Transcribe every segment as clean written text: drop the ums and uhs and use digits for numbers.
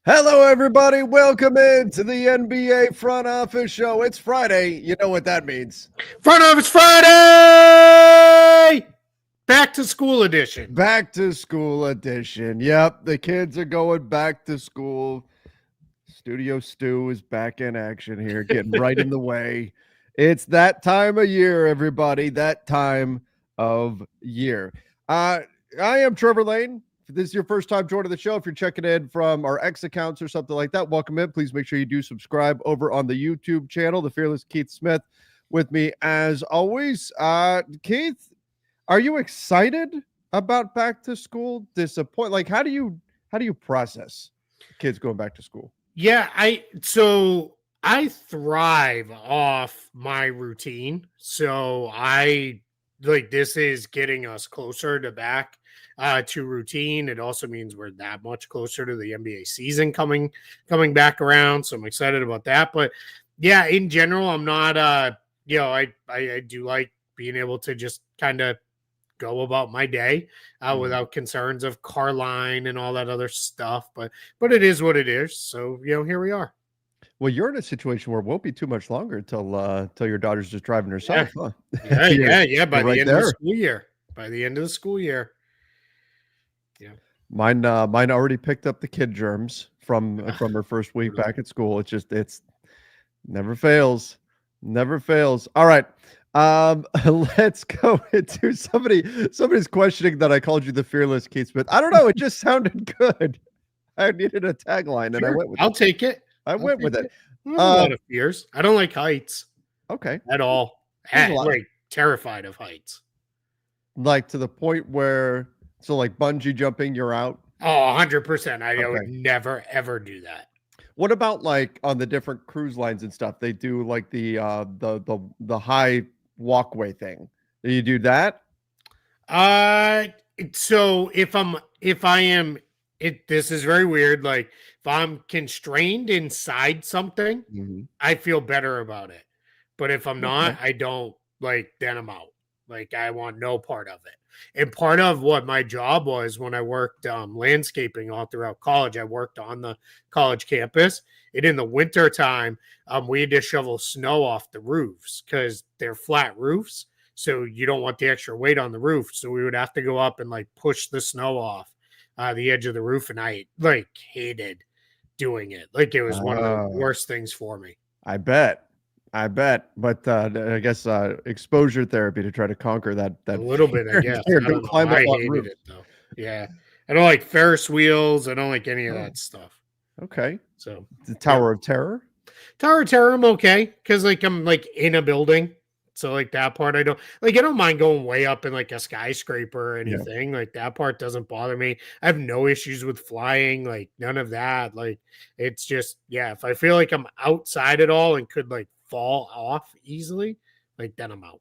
Hello, everybody. Welcome into the NBA Front Office Show. It's Friday. You know what that means. Front Office Friday! Back to school edition. Back to school edition. Yep, the kids are going back to school. Studio Stu is back in action here, getting right in the way. It's that time of year, everybody. That time of year. I am Trevor Lane. If this is your first time joining the show, if you're checking in from our X accounts or something like that, welcome in. Please make sure you do subscribe over on the YouTube channel, The Fearless Keith Smith, with me as always. Keith, are you excited about back to school? Disappointed? Like, how do you process kids going back to school? Yeah, I thrive off my routine. So this is getting us closer to back to routine. It also means we're that much closer to the NBA season coming back around. So I'm excited about that. But yeah, in general, I'm not I do like being able to just kind of go about my day without concerns of car line and all that other stuff. But it is what it is. So, here we are. Well, you're in a situation where it won't be too much longer till your daughter's just driving herself. Yeah. Huh? Yeah. By the end of the school year. By the end of the school year. Yeah. Mine already picked up the kid germs from her first week back at school. It's never fails. Never fails. All right. Let's go into somebody's questioning that I called you the Fearless Keith Smith. I don't know. It just sounded good. I needed a tagline, and I went with I'll take it. I went with it. I have a lot of fears. I don't like heights. Okay. At all. Like terrified of heights. Like to the point where, so like bungee jumping, you're out? Oh, 100%. I would never, ever do that. What about like on the different cruise lines and stuff? They do like the high walkway thing. Do you do that? So if I am, this is very weird. Like if I'm constrained inside something, I feel better about it. But if I'm not, I don't, then I'm out. Like I want no part of it. And part of what my job was when I worked landscaping all throughout college, I worked on the college campus. And in the winter time, we had to shovel snow off the roofs because they're flat roofs. So you don't want the extra weight on the roof. So we would have to go up and push the snow off the edge of the roof. And I hated doing it. It was one of the worst things for me. I bet. But I guess exposure therapy to try to conquer that a little bit, I guess. I hated it though. Yeah. I don't like Ferris wheels. I don't like any of that stuff. Okay. So the Tower of Terror? Tower of Terror, I'm okay. Because I'm in a building. So that part I don't mind going way up in a skyscraper or anything. That part doesn't bother me. I have no issues with flying, none of that. It's just, if I feel like I'm outside at all and could fall off easily, then I'm out.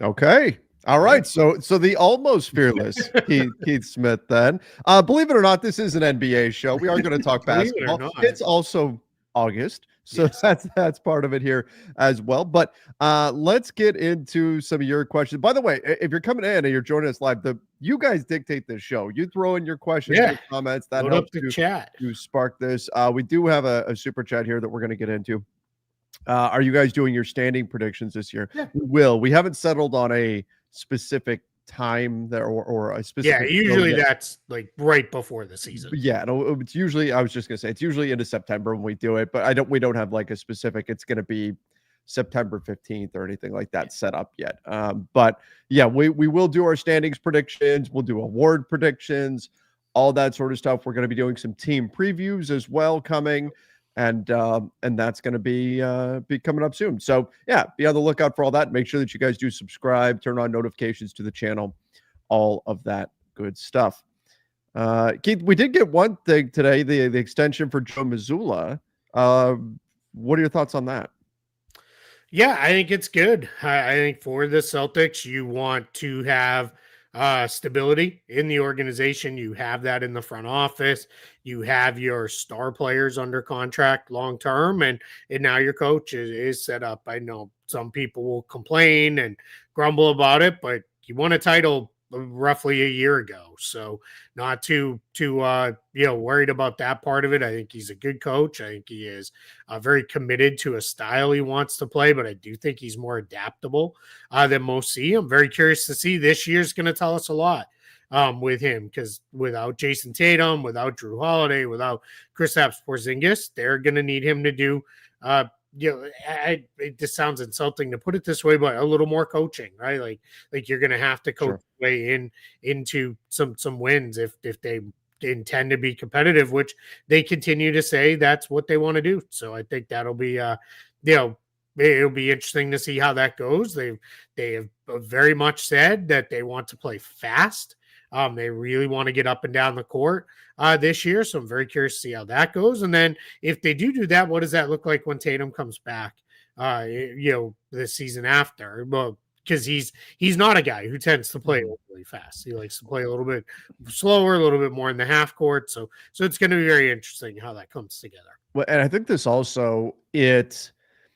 Okay. All right. So the almost fearless Keith Smith then. Believe it or not, this is an NBA show. We are going to talk basketball. It's also August. So yes. that's part of it here as well. But let's get into some of your questions. By the way, if you're coming in and you're joining us live, you guys dictate this show. You throw in your questions, your comments. That helps to spark this. We do have a super chat here that we're going to get into. Are you guys doing your standing predictions this year? Yeah. We will. We haven't settled on a specific time there or a specific. Yeah, usually that's right before the season. Yeah, it's usually, I was just gonna say, it's usually into September when we do it, but we don't have a specific, it's gonna be September 15th or anything like that set up yet. But yeah, we will do our standings predictions. We'll do award predictions, all that sort of stuff. We're going to be doing some team previews as well coming. And that's going to be coming up soon. So yeah, be on the lookout for all that. Make sure that you guys do subscribe, turn on notifications to the channel, all of that good stuff. Keith, we did get one thing today, the extension for Joe Mazzulla. What are your thoughts on that? Yeah, I think it's good. I think for the Celtics, you want to have stability in the organization. You have that in the front office. You have your star players under contract long term, and now your coach is set up. I know some people will complain and grumble about it, but you won a title roughly a year ago. So not too worried about that part of it. I think he's a good coach. I think he is very committed to a style he wants to play, but I do think he's more adaptable than most see. I'm very curious to see. This year's going to tell us a lot with him, because without Jason Tatum, without Drew Holiday, without Kristaps Porzingis, they're going to need him to do it just sounds insulting to put it this way, but a little more coaching, right? Like you're going to have to coach way into some wins if they intend to be competitive, which they continue to say that's what they want to do. So I think that'll be it'll be interesting to see how that goes. They have very much said that they want to play fast. They really want to get up and down the court this year. So I'm very curious to see how that goes. And then if they do that, what does that look like when Tatum comes back, the season after? Well, because he's not a guy who tends to play really fast. He likes to play a little bit slower, a little bit more in the half court. So it's going to be very interesting how that comes together. Well, and I think this also,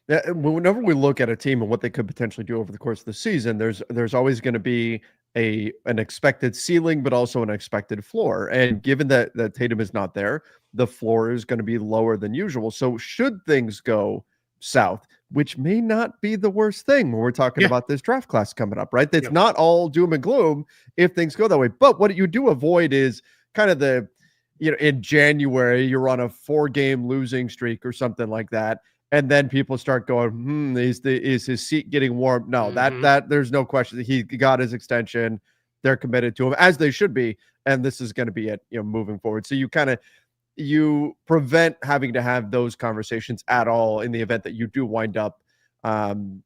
whenever we look at a team and what they could potentially do over the course of the season, there's always going to be an expected ceiling, but also an expected floor. And given that Tatum is not there, the floor is going to be lower than usual. So should things go south, which may not be the worst thing when we're talking about this draft class coming up, right? It's not all doom and gloom if things go that way. But what you do avoid is kind of in January, you're on a 4-game losing streak or something like that. And then people start going, is his seat getting warm? No, that there's no question that he got his extension. They're committed to him, as they should be. And this is going to be it, moving forward. So you prevent having to have those conversations at all in the event that you do wind up, being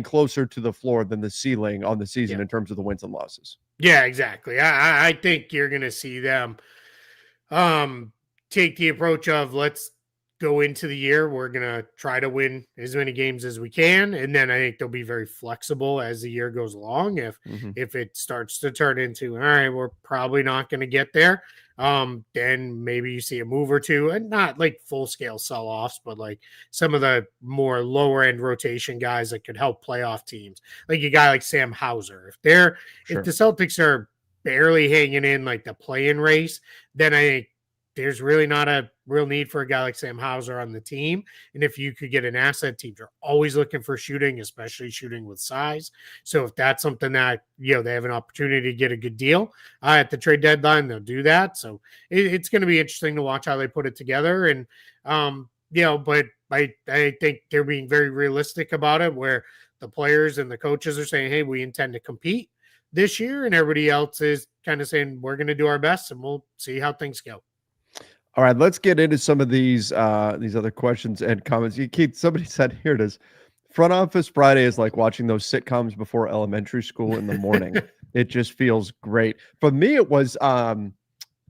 closer to the floor than the ceiling on the season in terms of the wins and losses. Yeah, exactly. I think you're going to see them take the approach of, let's go into the year, we're going to try to win as many games as we can. And then I think they'll be very flexible as the year goes along. If it starts to turn into, all right, we're probably not going to get there, then maybe you see a move or two, and not like full scale sell-offs, but like some of the more lower end rotation guys that could help playoff teams, like a guy like Sam Hauser. If the Celtics are barely hanging in like the play-in race, then I think there's really not a real need for a guy like Sam Hauser on the team. And if you could get an asset, teams are always looking for shooting, especially shooting with size. So if that's something that, they have an opportunity to get a good deal at the trade deadline, they'll do that. So it's going to be interesting to watch how they put it together. And, but I think they're being very realistic about it, where the players and the coaches are saying, hey, we intend to compete this year. And everybody else is kind of saying, we're going to do our best and we'll see how things go. All right, let's get into some of these other questions and comments. Keith, somebody said, here it is. Front Office Friday is like watching those sitcoms before elementary school in the morning. It just feels great. For me, it was, I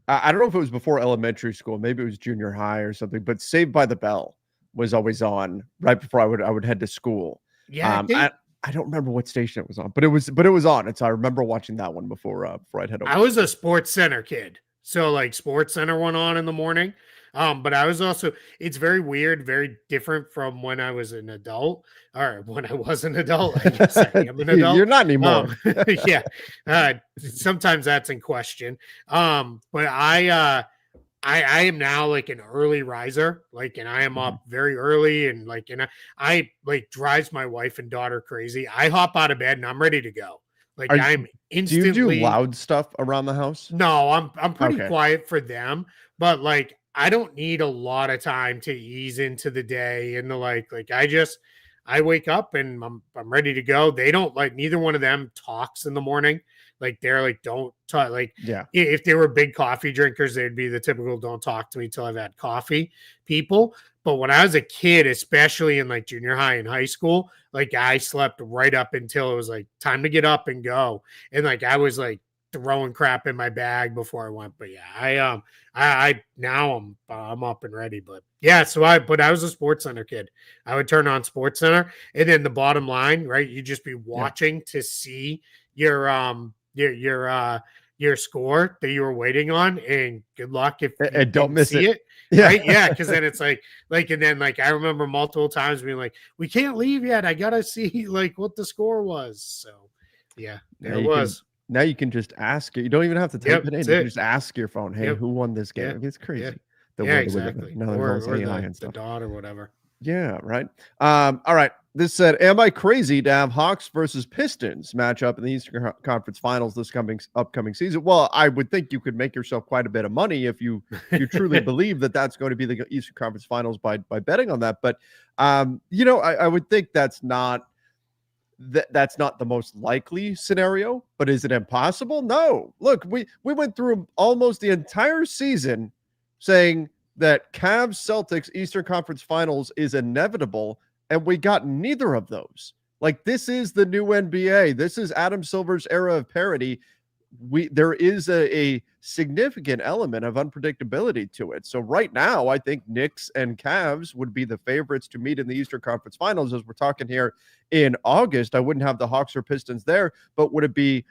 don't know if it was before elementary school. Maybe it was junior high or something, but Saved by the Bell was always on right before I would head to school. Yeah, I don't remember what station it was on, but it was on. And so I remember watching that one before I'd head over. I was a Sports Center kid. So like Sports Center went on in the morning. But I was also, it's very weird, very different from when I was an adult, or when I was an adult. I guess I am an adult. You're not anymore. Sometimes that's in question. But I am now like an early riser, and I am up very early, and I drives my wife and daughter crazy. I hop out of bed and I'm ready to go. I'm instantly. Do you do loud stuff around the house? No, I'm pretty quiet for them, but I don't need a lot of time to ease into the day and I wake up and I'm ready to go. They don't neither one of them talks in the morning. They're don't talk. If they were big coffee drinkers, they'd be the typical don't talk to me till I've had coffee people. But when I was a kid, especially in junior high and high school, I slept right up until it was time to get up and go. And I was throwing crap in my bag before I went. But yeah, I now I'm up and ready. But yeah, but I was a Sports Center kid. I would turn on Sports Center, and then the bottom line, right? You just be watching to see your score that you were waiting on, and good luck if you don't miss it. Yeah. Right? Yeah, because then it's and then I remember multiple times being we can't leave yet. I gotta see what the score was. So yeah, there it was. Now you can just ask it. You don't even have to type it in. That's You can it. just ask your phone, "Hey, Yep. who won this game?" Yeah. Like, it's Yeah. crazy the Yeah, world that we live in. exactly. Now there's all this Or AI and the stuff. dot or whatever. Yeah, right. All right. This said, "Am I crazy to have Hawks versus Pistons match up in the Eastern Conference Finals this upcoming season?" Well, I would think you could make yourself quite a bit of money if you truly believe that that's going to be the Eastern Conference Finals by betting on that. But I would think that's not the most likely scenario. But is it impossible? No. Look, we went through almost the entire season saying that Cavs Celtics Eastern Conference Finals is inevitable, and we got neither of those. Like, this is the new NBA. This is Adam Silver's era of parity. There is a significant element of unpredictability to it. So right now, I think Knicks and Cavs would be the favorites to meet in the Eastern Conference Finals. As we're talking here in August, I wouldn't have the Hawks or Pistons there, but would it be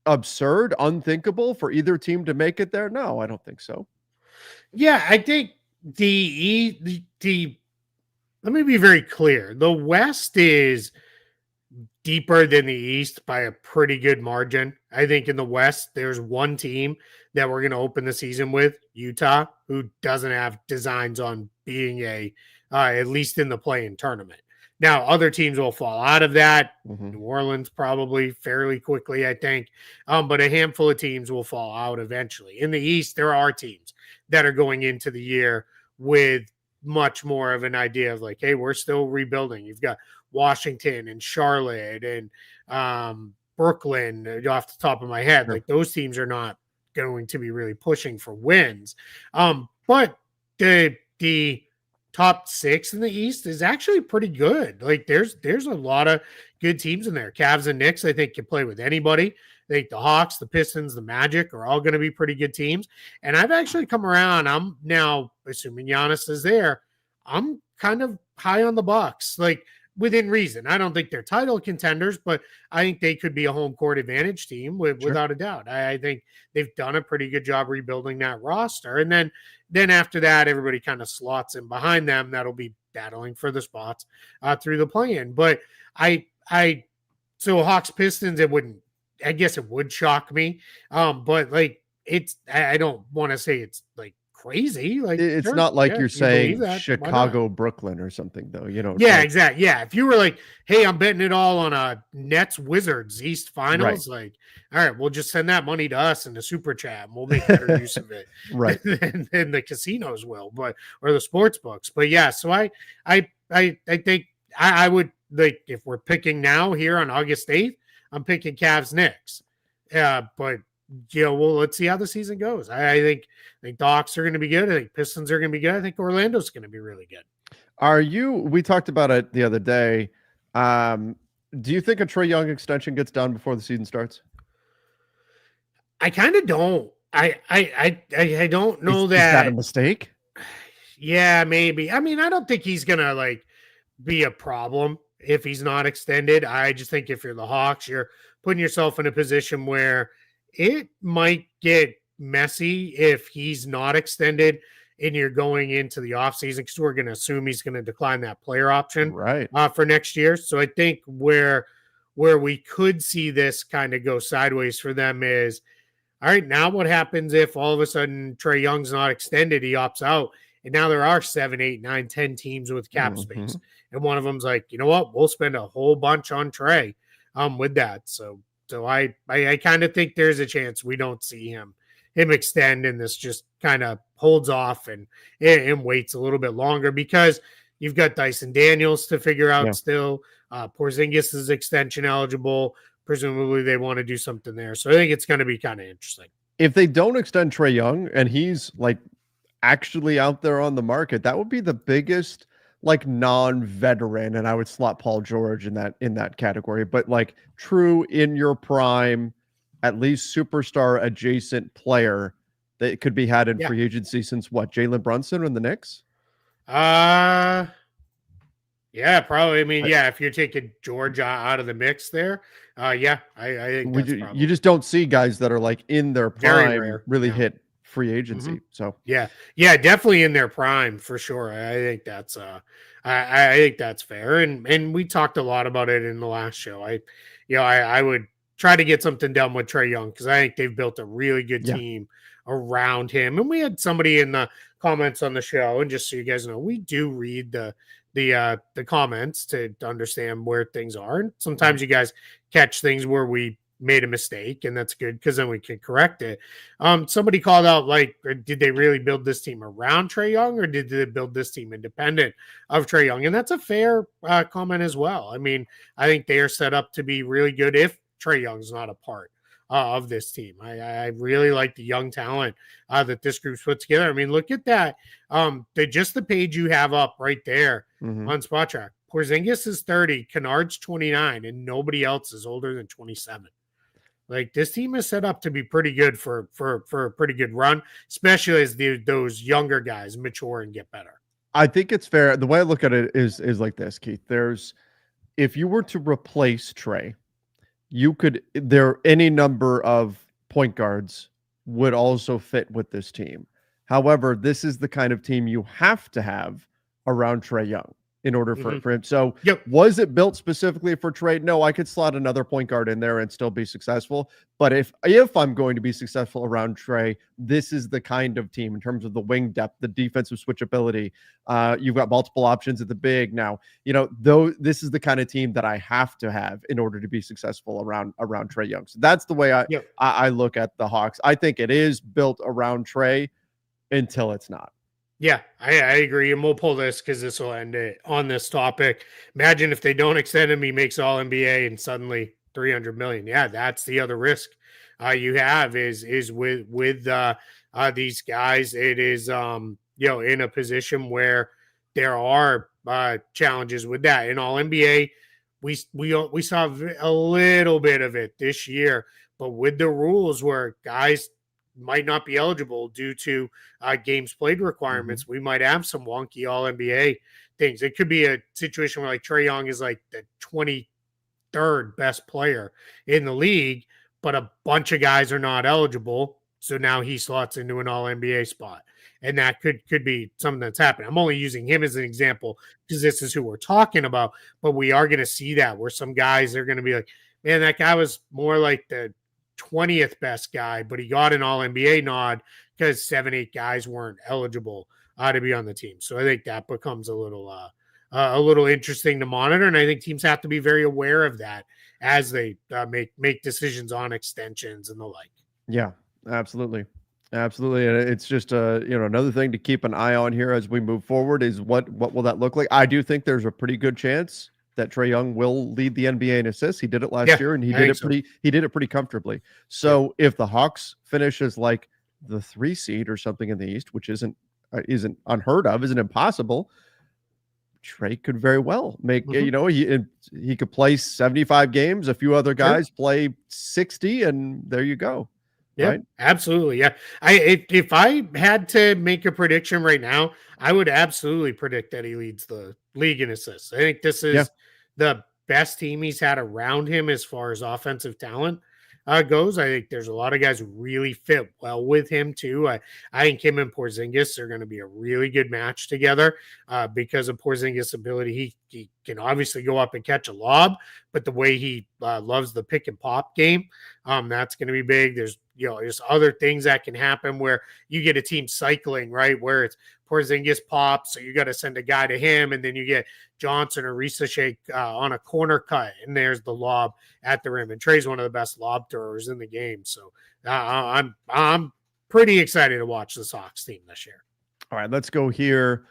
absurd, unthinkable for either team to make it there? No, I don't think so. Yeah, I think let me be very clear. The West is deeper than the East by a pretty good margin. I think in the West, there's one team that we're going to open the season with, Utah, who doesn't have designs on being at least in the play-in tournament. Now, other teams will fall out of that. New Orleans probably fairly quickly, I think. But a handful of teams will fall out eventually. In the East, there are teams that are going into the year with much more of an idea of like, hey, we're still rebuilding. You've got Washington and Charlotte and Brooklyn off the top of my head. Sure. Like, those teams are not going to be really pushing for wins. But the top 6 in the East is actually pretty good. Like, there's a lot of good teams in there. Cavs and Knicks, I think, can play with anybody. I think the Hawks, the Pistons, the Magic are all going to be pretty good teams. And I've actually come around. I'm now, assuming Giannis is there, I'm kind of high on the Bucks, like, within reason. I don't think they're title contenders, but I think they could be a home court advantage team without a doubt. I think they've done a pretty good job rebuilding that roster. And then after that, everybody kind of slots in behind them. That'll be battling for the spots through the play-in. But so Hawks Pistons, I guess it would shock me. But like, I don't want to say it's like crazy. Like, it's not like you're saying Chicago, Brooklyn or something, though. Yeah, exactly. Yeah, if you were like, hey, I'm betting it all on a Nets Wizards East Finals, like, all right, we'll just send that money to us in the super chat and we'll make better use of it, right? than the casinos will, or the sports books. But yeah, so I think I would, like, if we're picking now here on August 8th, I'm picking Cavs Knicks. But well, let's see how the season goes. I think the Hawks are going to be good. I think Pistons are going to be good. I think Orlando's going to be really good. We talked about it the other day. Do you think a Trae Young extension gets done before the season starts? I kind of don't. I don't know Is that a mistake? Yeah, maybe. I mean, I don't think he's going to like be a problem if he's not extended. I just think if you're the Hawks, you're putting yourself in a position where it might get messy if he's not extended and you're going into the offseason, because we're going to assume he's going to decline that player option for next year. So I think where we could see this kind of go sideways for them is, all right, now what happens if all of a sudden Trae Young's not extended, he opts out, and now there are 7, 8, 9, 10 teams with cap space. And one of them's like, you know what, we'll spend a whole bunch on Trae with that. So I kind of think there's a chance we don't see him extend, and this just kind of holds off and waits a little bit longer, because you've got Dyson Daniels to figure out still. Porzingis is extension eligible. Presumably they want to do something there. So I think it's going to be kind of interesting. If they don't extend Trae Young and he's like actually out there on the market, that would be the biggest like non-veteran, and I would slot Paul George in that category, but like true in your prime, at least superstar adjacent player that could be had in free agency since what, Jalen Brunson and the Knicks? Yeah, probably. I mean, if you're taking George out of the mix there, I think you just don't see guys that are like in their prime really hit free agency. So yeah, definitely in their prime for sure. I think that's I think that's fair. And we talked a lot about it in the last show. I would try to get something done with Trae Young, because I think they've built a really good Yeah. team around him. And we had somebody in the comments on the show, and just so you guys know, we do read the comments to understand where things are. And sometimes you guys catch things where we made a mistake, and that's good because then we can correct it. Somebody called out, like, did they really build this team around Trae Young, or did they build this team independent of Trae Young? And that's a fair comment as well. I mean, I think they are set up to be really good if Trae Young's not a part of this team. I really like the young talent that this group's put together. I mean, look at that. The page you have up right there on Spot Track. Porzingis is 30, Kennard's 29, and nobody else is older than 27. Like, this team is set up to be pretty good for a pretty good run, especially as those younger guys mature and get better. I think it's fair. The way I look at it is like this, Keith. If you were to replace Trae, any number of point guards would also fit with this team. However, this is the kind of team you have to have around Trae Young in order for him. So was it built specifically for Trae? No, I could slot another point guard in there and still be successful. But if I'm going to be successful around Trae, this is the kind of team in terms of the wing depth, the defensive switchability. You've got multiple options at the big now. This is the kind of team that I have to have in order to be successful around Trae Young. So that's the way I look at the Hawks. I think it is built around Trae until it's not. Yeah, I agree. And we'll pull this because this will end it on this topic. Imagine if they don't extend him, he makes all NBA and suddenly 300 million. Yeah, that's the other risk you have is with these guys. It is in a position where there are challenges with that. In all NBA, we saw a little bit of it this year, but with the rules where guys might not be eligible due to games played requirements, we might have some wonky all NBA things. It could be a situation where, like, Trae Young is like the 23rd best player in the league, but a bunch of guys are not eligible. So now he slots into an all NBA spot. And that could be something that's happening. I'm only using him as an example because this is who we're talking about. But we are going to see that where some guys are going to be like, man, that guy was more like the 20th best guy, but he got an all NBA nod because 7-8 guys weren't eligible to be on the team. So I think that becomes a little interesting to monitor. And I think teams have to be very aware of that as they make decisions on extensions and the like. Yeah, absolutely. Absolutely. And it's just another thing to keep an eye on here as we move forward is what will that look like? I do think there's a pretty good chance that Trae Young will lead the NBA in assists. He did it last year, and he did it pretty comfortably. So if the Hawks finish as like the 3 seed or something in the East, which isn't unheard of, isn't impossible, Trae could very well make he could play 75 games. A few other guys play 60, and there you go. Yeah, right? Absolutely. Yeah. If I had to make a prediction right now, I would absolutely predict that he leads the league in assists. I think this is the best team he's had around him as far as offensive talent goes. I think there's a lot of guys who really fit well with him too. I think him and Porzingis are going to be a really good match together because of Porzingis' ability. He can obviously go up and catch a lob, but the way he loves the pick and pop game, that's going to be big. There's other things that can happen where you get a team cycling, right? Where it's Porzingis pops, so you got to send a guy to him, and then you get Johnson or Risashake on a corner cut, and there's the lob at the rim. And Trae's one of the best lob throwers in the game, so I'm pretty excited to watch the Sox team this year. All right, let's go here.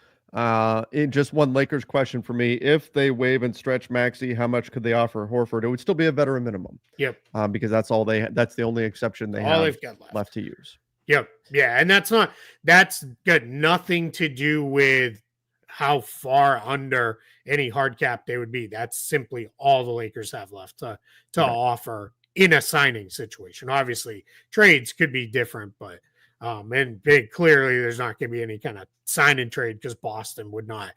In just one Lakers question for me: if they waive and stretch Maxey, how much could they offer Horford? It would still be a veteran minimum. Yep. Because that's the only exception they have left to use. Yep. Yeah, and that's got nothing to do with how far under any hard cap they would be. That's simply all the Lakers have left to offer in a signing situation. Obviously, trades could be different, but and clearly there's not going to be any kind of sign and trade because Boston would not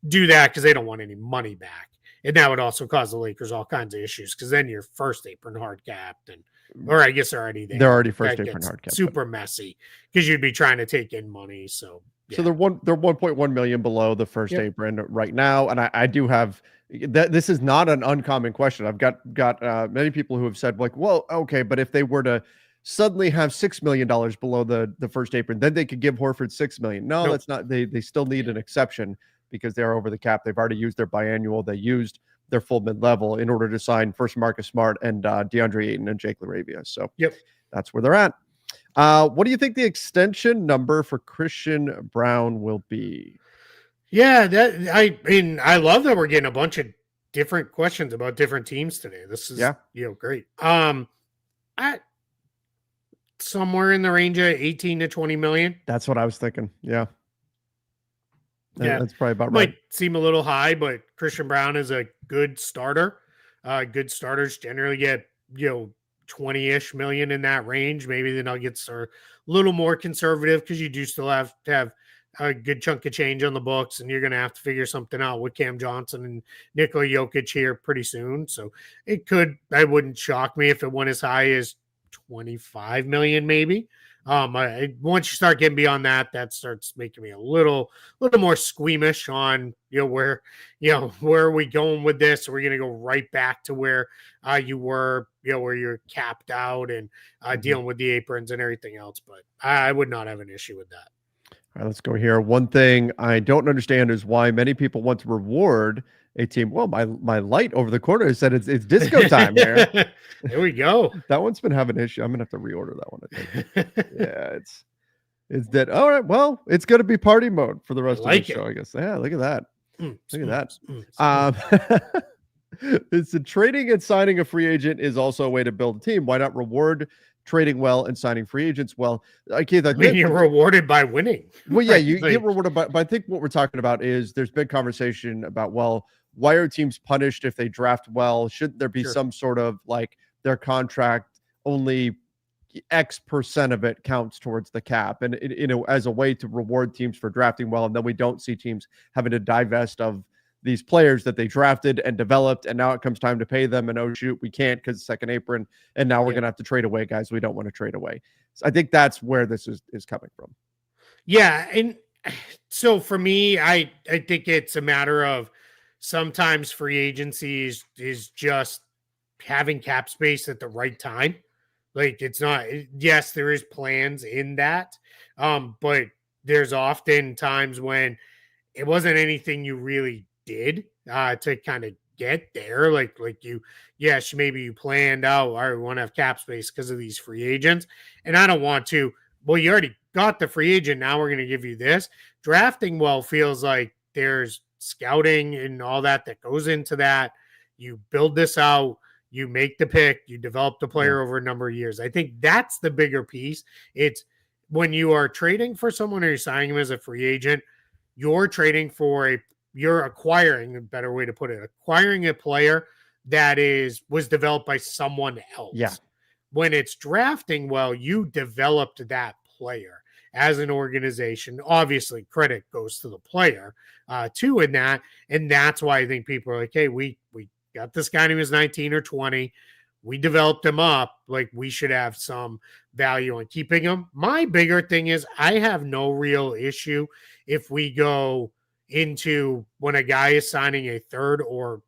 do that because they don't want any money back. And that would also cause the Lakers all kinds of issues because then you're first apron hard capped or I guess they're already there. They're already first apron hard capped. Super messy because you'd be trying to take in money. So So they're 1.1 million below the first apron right now, and I do have that. This is not an uncommon question. I've got many people who have said like, well, okay, but if they were to suddenly have $6 million below the first apron, then they could give Horford 6 million. No, that's not. They still need an exception because they're over the cap. They've already used their biannual. They used their full mid-level in order to sign first Marcus Smart and DeAndre Ayton and Jake LaRavia. So that's where they're at. What do you think the extension number for Christian Braun will be? Yeah, I mean, I love that we're getting a bunch of different questions about different teams today. This is great. Somewhere in the range of 18 to 20 million. That's what I was thinking. Yeah. That's probably about right. Might seem a little high, but Christian Braun is a good starter. Good starters generally get 20-ish million in that range. Maybe the Nuggets are a little more conservative because you do still have to have a good chunk of change on the books, and you're going to have to figure something out with Cam Johnson and Nikola Jokic here pretty soon. So I wouldn't shock me if it went as high as 25 million, maybe. Once you start getting beyond that starts making me a little more squeamish on where are we going with this? Are we going to go right back to where you were, where you're capped out and dealing with the aprons and everything else? But I would not have an issue with that. All right, let's go here. One thing I don't understand is why many people want to reward a team. Well, my light over the corner said it's disco time here. There we go. That one's been having an issue. I'm gonna have to reorder that one, I think. Yeah, it's dead. All right, well, it's gonna be party mode for the rest of the show, I guess. Yeah, look at that. Look at that. It's trading and signing a free agent is also a way to build a team. Why not reward trading well and signing free agents well? Keith, I think you're rewarded by winning. Well, yeah, you get rewarded but I think what we're talking about is there's been conversation about, well, why are teams punished if they draft well? Shouldn't there be some sort of like their contract only X% of it counts towards the cap, and as a way to reward teams for drafting well, and then we don't see teams having to divest of these players that they drafted and developed, and now it comes time to pay them, and oh shoot, we can't because second apron, and now we're gonna have to trade away guys we don't want to trade away. So I think that's where this is coming from. Yeah, and so for me, I think it's a matter of sometimes free agency is just having cap space at the right time. Like it's not, yes, there is plans in that, but there's often times when it wasn't anything you really did to kind of get there. Like maybe you planned out, all right, we want to have cap space because of these free agents. And I don't want to, well, you already got the free agent. Now we're going to give you this. Drafting well feels like there's scouting and all that goes into that. You build this out, you make the pick, you develop the player over a number of years. I think that's the bigger piece. It's when you are trading for someone or you're signing him as a free agent, you're acquiring, a better way to put it, acquiring a player that was developed by someone else. Yeah. When it's drafting well, you developed that player as an organization. Obviously, credit goes to the player too in that. And that's why I think people are like, hey, we got this guy when he was 19 or 20. We developed him up. Like, we should have some value on keeping him. My bigger thing is I have no real issue if we go into when a guy is signing a third, or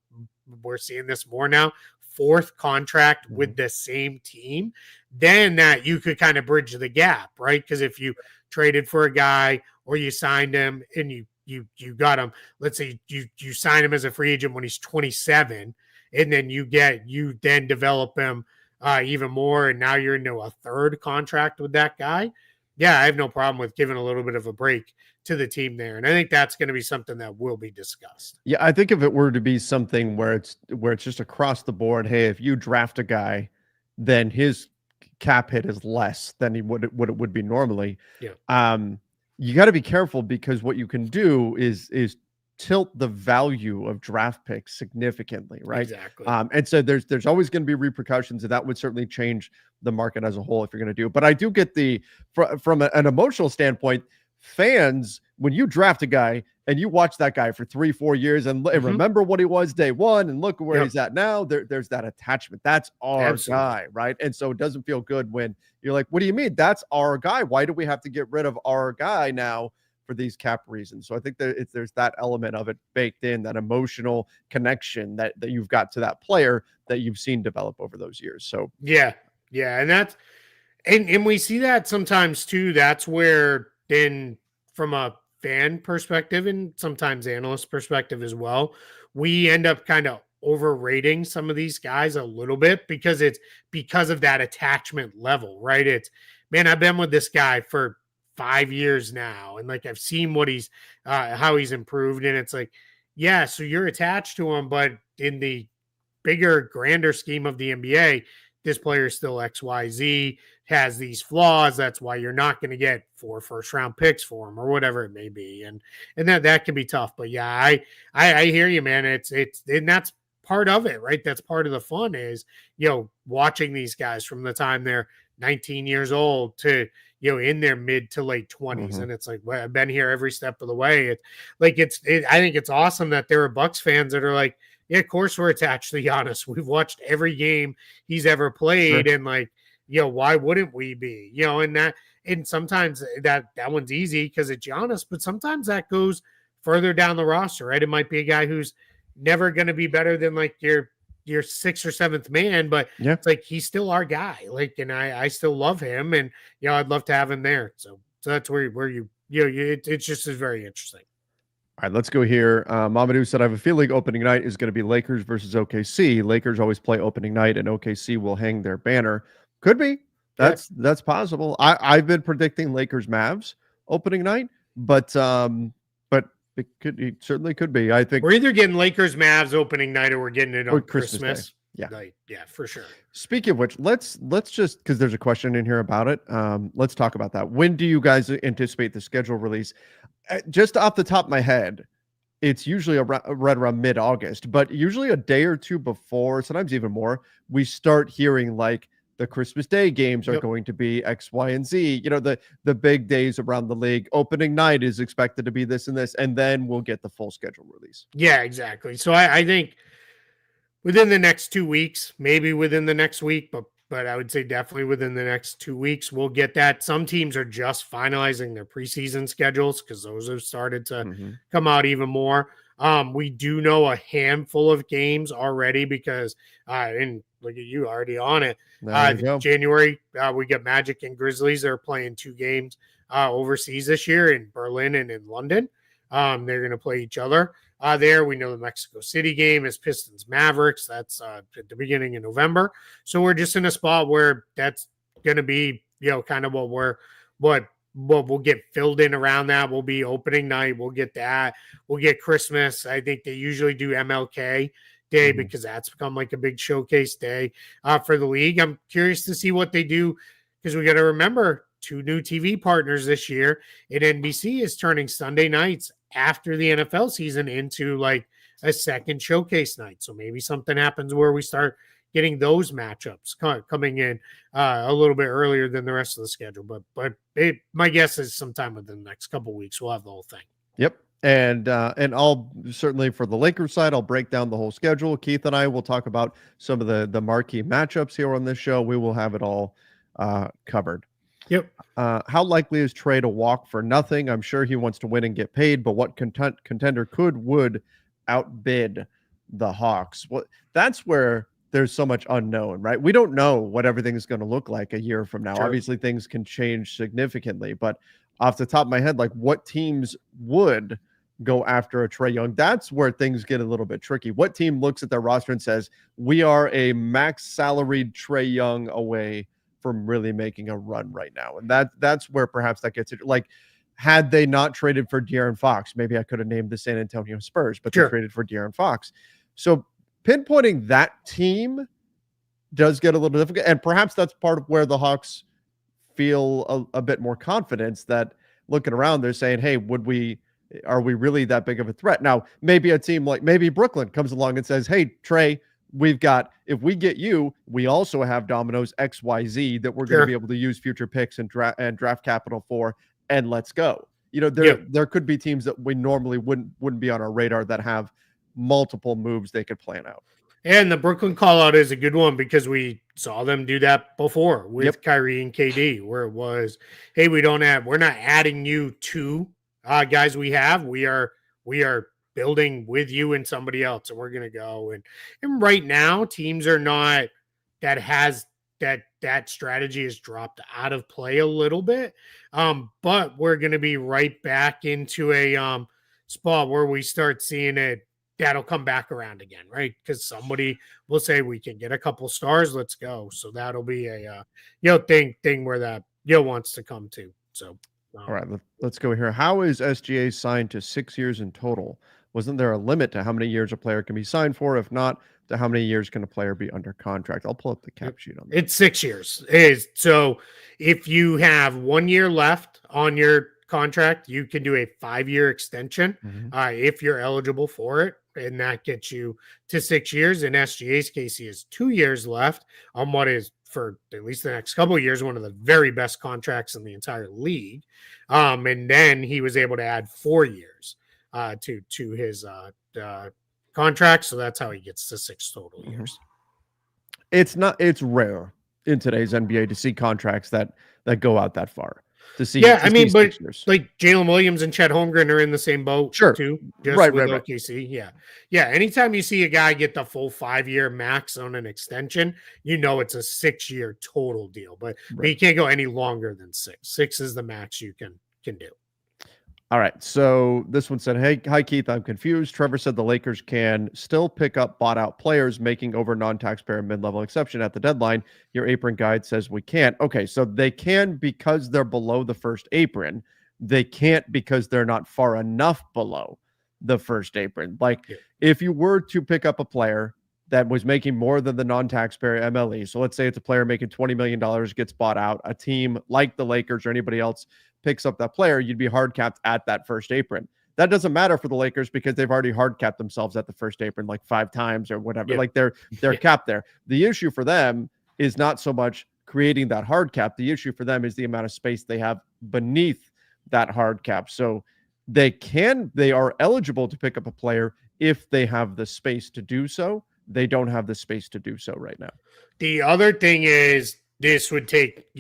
we're seeing this more now, fourth contract with the same team, then that you could kind of bridge the gap, right? Because if you traded for a guy or you signed him and you got him, let's say you sign him as a free agent when he's 27, and then you then develop him even more, and now you're into a third contract with that guy. Yeah, I have no problem with giving a little bit of a break to the team there. And I think that's going to be something that will be discussed. Yeah, I think if it were to be something where it's just across the board, hey, if you draft a guy, then his cap hit is less than what it would be normally. Yeah. You got to be careful, because what you can do is tilt the value of draft picks significantly, right? Exactly. And so there's always going to be repercussions, and that would certainly change the market as a whole if you're going to do it. But I do get from an emotional standpoint, fans, when you draft a guy and you watch that guy for 3-4 years and remember what he was day one and look where he's at now, there's that attachment. That's our guy, right? And so it doesn't feel good when you're like, what do you mean? That's our guy. Why do we have to get rid of our guy now for these cap reasons. So I think that there's that element of it baked in, that emotional connection that you've got to that player that you've seen develop over those years. So yeah, and that's and we see that sometimes too. That's where then from a fan perspective and sometimes analyst perspective as well, we end up kind of overrating some of these guys a little bit because it's because of that attachment level, right? It's man, I've been with this guy for 5 years now, and like I've seen what he's how he's improved, and it's like, yeah, so you're attached to him, but in the bigger, grander scheme of the NBA, this player is still XYZ, has these flaws. That's why you're not going to get 4 first-round picks for him or whatever it may be. And that can be tough. But yeah, I hear you, man. It's and that's part of it, right? That's part of the fun is, watching these guys from the time they're 19 years old to, in their mid to late 20s. Mm-hmm. And it's like, well, I've been here every step of the way. It's like, I think it's awesome that there are Bucks fans that are like, yeah, of course we're attached to Giannis. We've watched every game he's ever played. Sure. And like, why wouldn't we be? And sometimes that one's easy because it's Giannis, but sometimes that goes further down the roster, right? It might be a guy who's never going to be better than like your 6th or 7th man, but it's like he's still our guy. Like, and I still love him, and I'd love to have him there. So that's where it's just is very interesting. All right, let's go here. Mamadou said, I have a feeling opening night is going to be Lakers versus OKC. Lakers always play opening night, and OKC will hang their banner. Could be. That's possible. I've been predicting Lakers Mavs opening night, but it certainly could be. I think we're either getting Lakers Mavs opening night or we're getting it on Christmas. Yeah. Yeah, for sure. Speaking of which, let's just, because there's a question in here about it. Let's talk about that. When do you guys anticipate the schedule release? Just off the top of my head, it's usually right around mid-August, but usually a day or two before, sometimes even more, we start hearing like the Christmas Day games are going to be X, Y, and Z. The big days around the league. Opening night is expected to be this and this, and then we'll get the full schedule release. Yeah, exactly. So I think within the next 2 weeks, maybe within the next week, but I would say definitely within the next 2 weeks, we'll get that. Some teams are just finalizing their preseason schedules because those have started to come out even more. We do know a handful of games already because, and look at you already on it. January, we got Magic and Grizzlies. They're playing 2 games overseas this year in Berlin and in London. They're going to play each other. There, we know the Mexico City game is Pistons Mavericks. That's at the beginning of November. So we're just in a spot where that's going to be, kind of what we'll get filled in around that. Will be opening night. We'll get that. We'll get Christmas. I think they usually do MLK Day because that's become like a big showcase day for the league. I'm curious to see what they do because we got to remember 2 new TV partners this year. And NBC is turning Sunday nights after the NFL season into like a second showcase night. So maybe something happens where we start getting those matchups coming in a little bit earlier than the rest of the schedule. But my guess is sometime within the next couple of weeks, we'll have the whole thing. Yep. And I'll certainly, for the Lakers side, I'll break down the whole schedule. Keith and I will talk about some of the marquee matchups here on this show. We will have it all covered. Yep. How likely is Trae to walk for nothing? I'm sure he wants to win and get paid, but what contender would outbid the Hawks? Well, that's where there's so much unknown, right? We don't know what everything is going to look like a year from now. Sure. Obviously, things can change significantly, but off the top of my head, like what teams would go after a Trae Young? That's where things get a little bit tricky. What team looks at their roster and says, we are a max salaried Trae Young away from really making a run right now? And that's where perhaps that gets it. Like, had they not traded for De'Aaron Fox, maybe I could have named the San Antonio Spurs, but They traded for De'Aaron Fox. So pinpointing that team does get a little difficult. And perhaps that's part of where the Hawks feel a bit more confidence that looking around, they're saying, hey, are we really that big of a threat? Now, maybe a team like maybe Brooklyn comes along and says, hey, Trae, if we get you, we also have dominoes XYZ that we're going to be able to use future picks and draft capital for, and let's go. There could be teams that we normally wouldn't be on our radar that have multiple moves they could plan out. And the Brooklyn call out is a good one because we saw them do that before with Kyrie and KD, where it was, hey, we're not adding you to guys we have, we are building with you and somebody else, and we're going to go. And right now, teams are not that has that strategy has dropped out of play a little bit. But we're going to be right back into a spot where we start seeing it. That'll come back around again, right? Because somebody will say we can get a couple stars, let's go. So that'll be a thing where that wants to come to. So all right, let's go here. How is SGA signed to 6 years in total? Wasn't there a limit to how many years a player can be signed for? If not, to how many years can a player be under contract? I'll pull up the cap sheet on that. It's 6 years. So if you have 1 year left on your contract, you can do a 5-year extension if you're eligible for it, and that gets you to 6 years. In SGA's case, he has 2 years left on what is, for at least the next couple of years, one of the very best contracts in the entire league. And then he was able to add 4 years to his contract, so that's how he gets to 6 total years. It's rare in today's NBA to see contracts that go out that far. To see, but like Jalen Williams and Chet Holmgren are in the same boat, too. Just with OKC, yeah. Anytime you see a guy get the full 5-year max on an extension, it's a 6-year total deal. But you can't go any longer than 6. 6 is the max you can do. All right. So this one said, "Hey, hi Keith, I'm confused. Trevor said the Lakers can still pick up bought out players, making over non-taxpayer mid-level exception at the deadline. Your apron guide says we can't." Okay, so they can because they're below the first apron. They can't because they're not far enough below the first apron. Like if you were to pick up a player that was making more than the non-taxpayer MLE, so let's say it's a player making $20 million, gets bought out, a team like the Lakers or anybody else picks up that player, you'd be hard capped at that first apron. That doesn't matter for the Lakers because they've already hard capped themselves at the first apron like 5 times or whatever. Like they're capped there. The issue for them is not so much creating that hard cap. The issue for them is the amount of space they have beneath that hard cap. So they are eligible to pick up a player if they have the space to do so. They don't have the space to do so right now. The other thing is you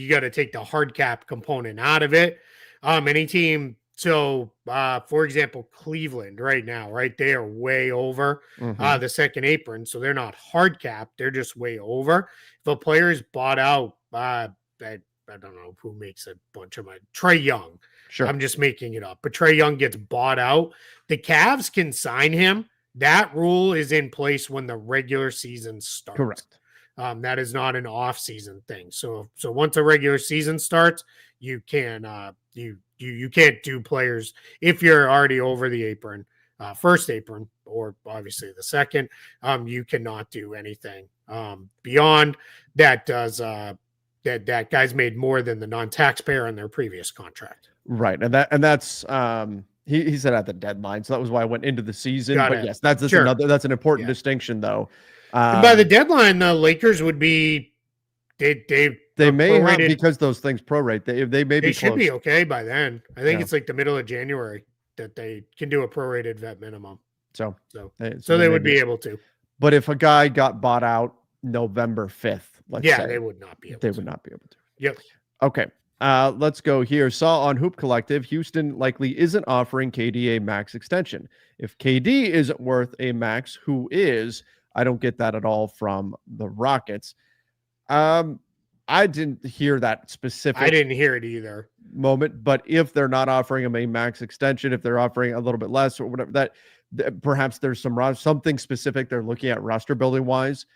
got to take the hard cap component out of it. Any team, so for example, Cleveland right now, right? They are way over the second apron, so they're not hard capped, they're just way over. If a player is bought out, I don't know who makes a bunch of money. Trae Young. Sure. I'm just making it up. But Trae Young gets bought out. The Cavs can sign him. That rule is in place when the regular season starts. Correct. That is not an off-season thing. So once a regular season starts, you can you can't do players if you're already over the apron, first apron, or obviously the second. You cannot do anything beyond that. Does that guy's made more than the non-taxpayer on their previous contract? Right, and that's he said at the deadline, so that was why I went into the season. But yes, that's an important distinction though. By the deadline, the Lakers would be they may have, because those things prorate. They may be should close. Be okay by then. I think it's like the middle of January that they can do a prorated vet minimum. So they would be able to. But if a guy got bought out November 5th, let's say, they would not be able. Would not be able to. Yep. Okay. Let's go here. Saw on Hoop Collective, Houston likely isn't offering KD a max extension. If KD isn't worth a max, who is? I don't get that at all from the Rockets. I didn't hear that specific. I didn't hear it either. Moment, but if they're not offering him a max extension, if they're offering a little bit less or whatever, that perhaps there's something specific they're looking at roster building wise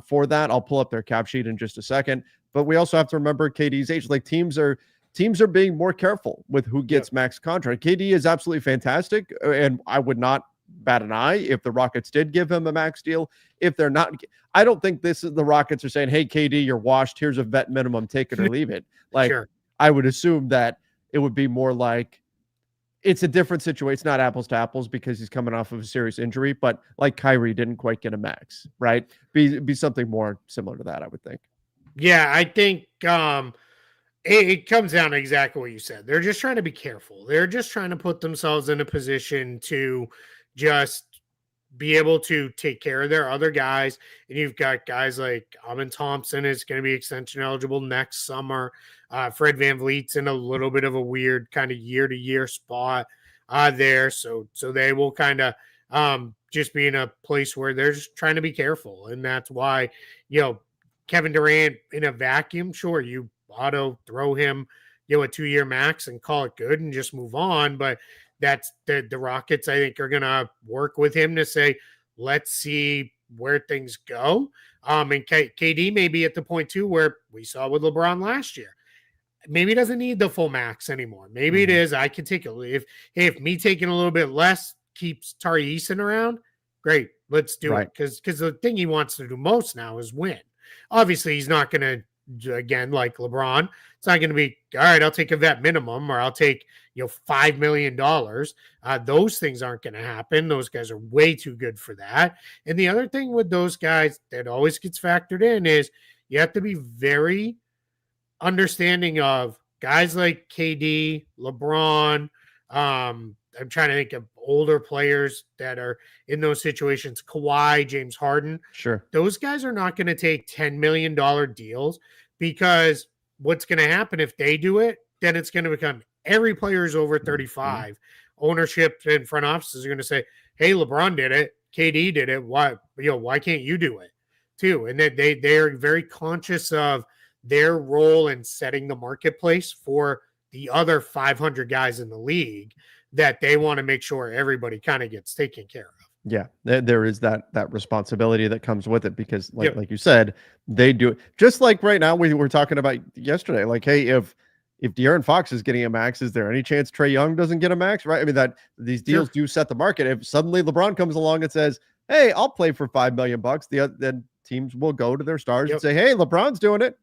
for that. I'll pull up their cap sheet in just a second. But we also have to remember KD's age. Like teams are being more careful with who gets max contract. KD is absolutely fantastic, and I would not bat an eye if the Rockets did give him a max deal. If they're not, I don't think the Rockets are saying, "Hey, KD, you're washed. Here's a vet minimum. Take it or leave it." Like I would assume that it would be more like it's a different situation. It's not apples to apples because he's coming off of a serious injury, but like Kyrie didn't quite get a max, right? Be something more similar to that, I would think. Yeah, I think it comes down to exactly what you said. They're just trying to be careful. They're just trying to put themselves in a position to just be able to take care of their other guys. And you've got guys like Amin Thompson is going to be extension eligible next summer. Fred VanVleet's in a little bit of a weird kind of year-to-year spot. there. So they will kind of just be in a place where they're just trying to be careful. And that's why, Kevin Durant in a vacuum, sure, you auto throw him, a 2-year max and call it good and just move on. But that's the Rockets, I think, are going to work with him to say, let's see where things go. And KD may be at the point too where we saw with LeBron last year. Maybe he doesn't need the full max anymore. Maybe it is. I can take it. If me taking a little bit less keeps Tari Eason around, great. Let's do it. Because the thing he wants to do most now is win. Obviously, he's not going to, again, like LeBron, it's not going to be, all right, I'll take a vet minimum or I'll take, $5 million. Those things aren't going to happen. Those guys are way too good for that. And the other thing with those guys that always gets factored in is you have to be very understanding of guys like KD, LeBron. I'm trying to think of older players that are in those situations. Kawhi, James Harden. Sure. Those guys are not going to take $10 million deals because what's going to happen if they do it, then it's going to become every player is over 35. Mm-hmm. Ownership and front offices are going to say, hey, LeBron did it. KD did it. Why can't you do it too? And that they are very conscious of their role in setting the marketplace for the other 500 guys in the league, that they want to make sure everybody kind of gets taken care of. Yeah, there is that responsibility that comes with it because, like you said, they do it. Just like right now, we were talking about yesterday. Like, hey, if De'Aaron Fox is getting a max, is there any chance Trae Young doesn't get a max? Right? I mean, that these deals do set the market. If suddenly LeBron comes along and says, "Hey, I'll play for $5 million," then teams will go to their stars and say, "Hey, LeBron's doing it.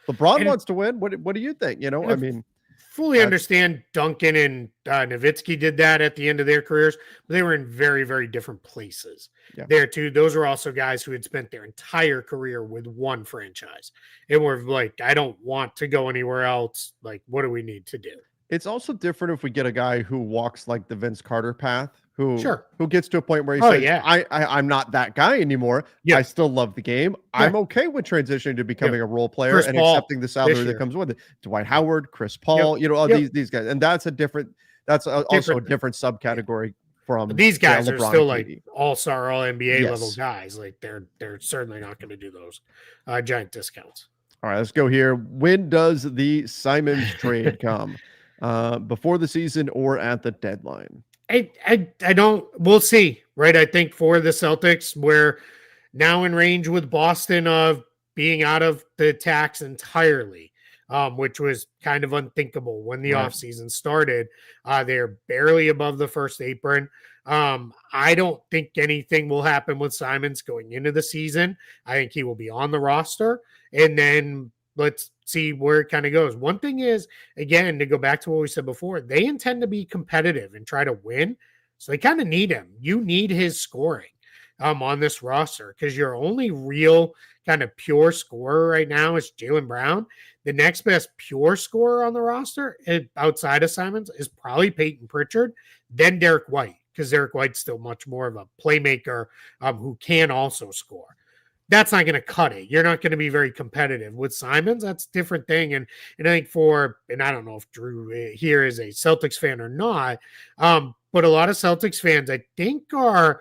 LeBron wants to win. What do you think?" I mean. Fully understand Duncan and Nowitzki did that at the end of their careers, but they were in very, very different places there too. Those are also guys who had spent their entire career with one franchise and were like, I don't want to go anywhere else. Like, what do we need to do? It's also different if we get a guy who walks like the Vince Carter path, who gets to a point where he says, I'm not that guy anymore. I still love the game. I'm okay with transitioning to becoming a role player and accepting the salary that comes with it. Dwight Howard, Chris Paul, all these guys. And that's also a different subcategory from these guys are still like all-star, all NBA level guys. Like they're certainly not going to do those giant discounts. All right, let's go here. When does the Simons trade come? Before the season or at the deadline? I don't, we'll see, right? I think for the Celtics, we're now in range with Boston of being out of the tax entirely, which was kind of unthinkable when the offseason started. They're barely above the first apron. I don't think anything will happen with Simons going into the season. I think he will be on the roster, and then let's see where it kind of goes. One thing is, again, to go back to what we said before, they intend to be competitive and try to win. So they kind of need him. You need his scoring on this roster because your only real kind of pure scorer right now is Jaylen Brown. The next best pure scorer on the roster outside of Simons is probably Peyton Pritchard, then Derek White, because Derek White's still much more of a playmaker who can also score. That's not going to cut it. You're not going to be very competitive with Simons. That's a different thing. And I think and I don't know if Drew here is a Celtics fan or not, but a lot of Celtics fans, I think, are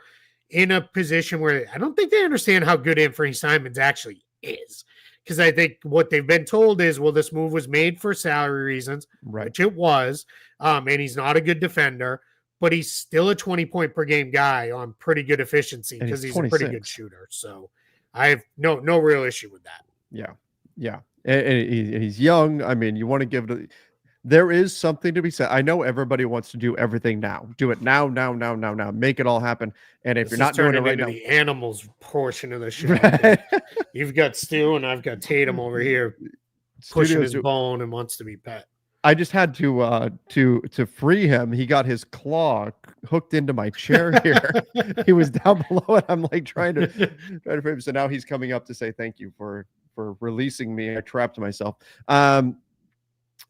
in a position where I don't think they understand how good Anthony Simons actually is. Because I think what they've been told is, well, this move was made for salary reasons, which it was, and he's not a good defender, but he's still a 20-point per game guy on pretty good efficiency because he's 26. A pretty good shooter. So I have no real issue with that. Yeah. And he's young. I mean, you want to give it. There is something to be said. I know everybody wants to do everything now. Do it now. Make it all happen. And if you're not doing it right now, the animals portion of the show. You've got Stu and I've got Tatum over here pushing his bone and wants to be pet. I just had to free him. He got his claw hooked into my chair here. He was down below it. I'm like trying to free him. So now he's coming up to say thank you for releasing me. I trapped myself.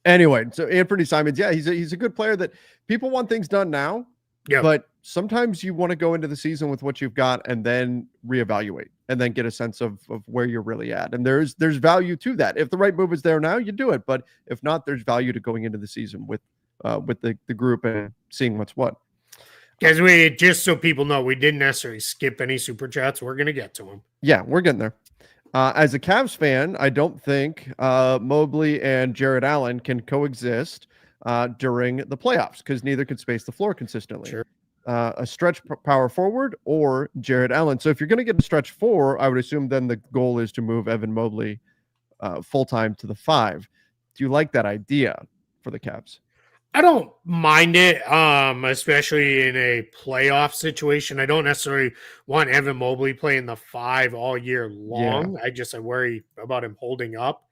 Anyway, so Anthony Simons, he's a good player that people want things done now. Yeah. But sometimes you want to go into the season with what you've got and then reevaluate and then get a sense of where you're really at. And there's value to that. If the right move is there now, you do it. But if not, there's value to going into the season with with the group and seeing what's what. Guys, we just so people know, we didn't necessarily skip any super chats. We're gonna get to them. Yeah, we're getting there. As a Cavs fan, I don't think Mobley and Jared Allen can coexist during the playoffs because neither could space the floor consistently. Sure. A stretch power forward or Jared Allen. So if you're going to get a stretch 4, I would assume then the goal is to move Evan Mobley full-time to the 5. Do you like that idea for the Cavs? I don't mind it, especially in a playoff situation. I don't necessarily want Evan Mobley playing the 5 all year long. Yeah. I worry about him holding up.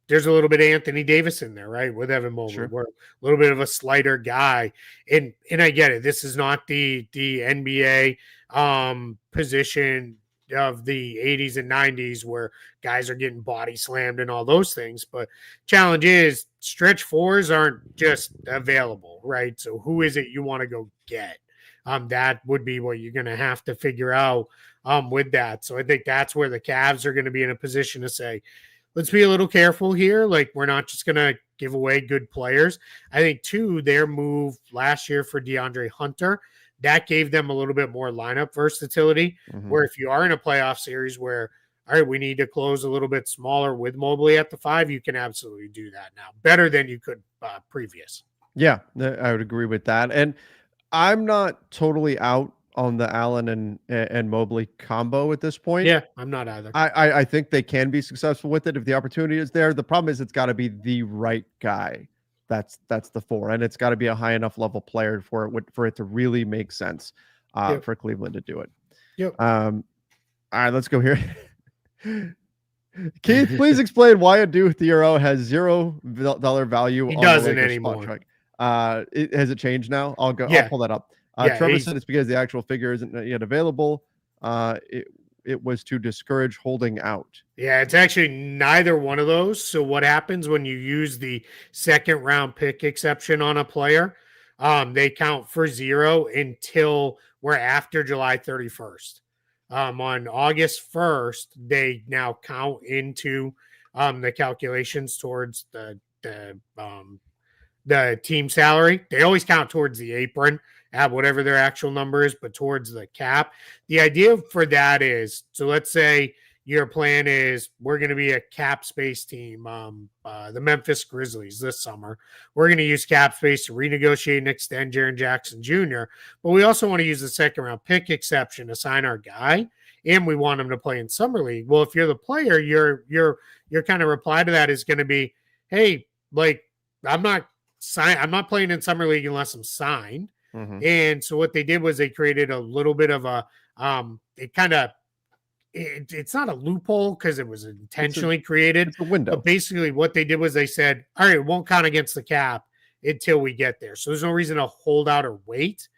There's a little bit of Anthony Davis in there, right? With Evan Mobley. Sure. We're a little bit of a slighter guy. And I get it. This is not the NBA position of the 80s and 90s where guys are getting body slammed and all those things. But challenge is stretch 4s aren't just available, right? So who is it you want to go get? That would be what you're going to have to figure out with that. So I think that's where the Cavs are going to be in a position to say, let's be a little careful here. Like, we're not just going to give away good players. I think, too, their move last year for DeAndre Hunter, that gave them a little bit more lineup versatility, where if you are in a playoff series where, all right, we need to close a little bit smaller with Mobley at the 5, you can absolutely do that now. Better than you could previous. Yeah, I would agree with that. And I'm not totally out on the Allen and Mobley combo at this point. Yeah, I'm not either. I think they can be successful with it if the opportunity is there. The problem is it's got to be the right guy. That's the 4, and it's got to be a high enough level player for it to really make sense for Cleveland to do it. Yep. All right, let's go here. Keith, please explain why a Adou Thiero has $0 value. He doesn't anymore. Has it changed now? I'll pull that up. Trevor said it's because the actual figure isn't yet available. It was to discourage holding out. Yeah, it's actually neither one of those. So what happens when you use the second round pick exception on a player? They count for 0 until we're after July 31st. On August 1st, they now count into the calculations towards the team salary. They always count towards the apron at whatever their actual number is, but towards the cap. The idea for that is, so let's say your plan is we're going to be a cap space team, the Memphis Grizzlies this summer. We're going to use cap space to renegotiate and extend Jaren Jackson Jr., but we also want to use the second round pick exception to sign our guy, and we want him to play in Summer League. Well, if you're the player, your kind of reply to that is going to be, hey, like, I'm not playing in Summer League unless I'm signed. And so what they did was they created a little bit of a it's not a loophole because it was intentionally created. It's a window. But basically what they did was they said, all right, it won't count against the cap until we get there. So there's no reason to hold out or wait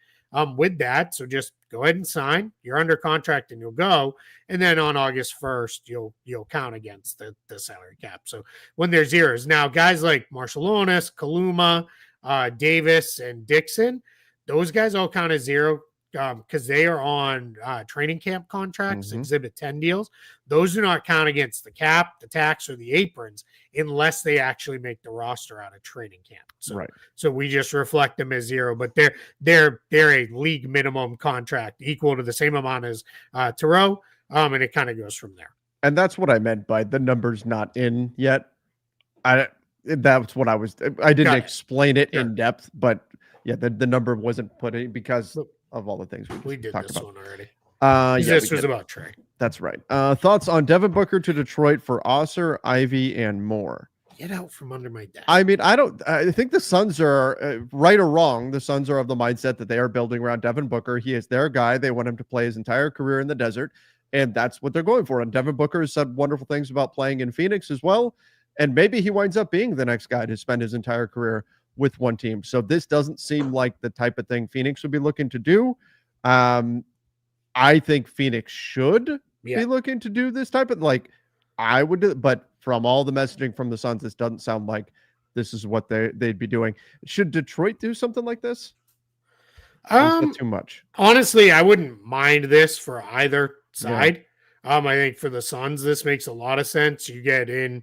with that. So just go ahead and sign. You're under contract and you'll go. And then on August 1st, you'll count against the salary cap. So when there's zeros. Now, guys like Marshallonis, Kaluma, Davis, and Dixon, those guys all count as 0 because they are on training camp contracts, Exhibit 10 deals. Those do not count against the cap, the tax, or the aprons unless they actually make the roster out of training camp. So we just reflect them as 0, but they're a league minimum contract equal to the same amount as Thoreau, and it kind of goes from there. And that's what I meant by the number's not in yet. That's what I didn't explain it in depth, but yeah, the number wasn't put in because of all the things we did talked this about. One already. This was about Trae. That's right. Thoughts on Devin Booker to Detroit for Osser, Ivy, and more? Get out from under my desk. I mean, I think the Suns are right or wrong. The Suns are of the mindset that they are building around Devin Booker. He is their guy. They want him to play his entire career in the desert, and that's what they're going for. And Devin Booker has said wonderful things about playing in Phoenix as well. And maybe he winds up being the next guy to spend his entire career with one team. So this doesn't seem like the type of thing Phoenix would be looking to do. I think Phoenix should be looking to do this type of, like, I would do, but from all the messaging from the Suns, this doesn't sound like this is what they'd be doing. Should Detroit do something like this? Too much. Honestly, I wouldn't mind this for either side. I think for the Suns, this makes a lot of sense. You get in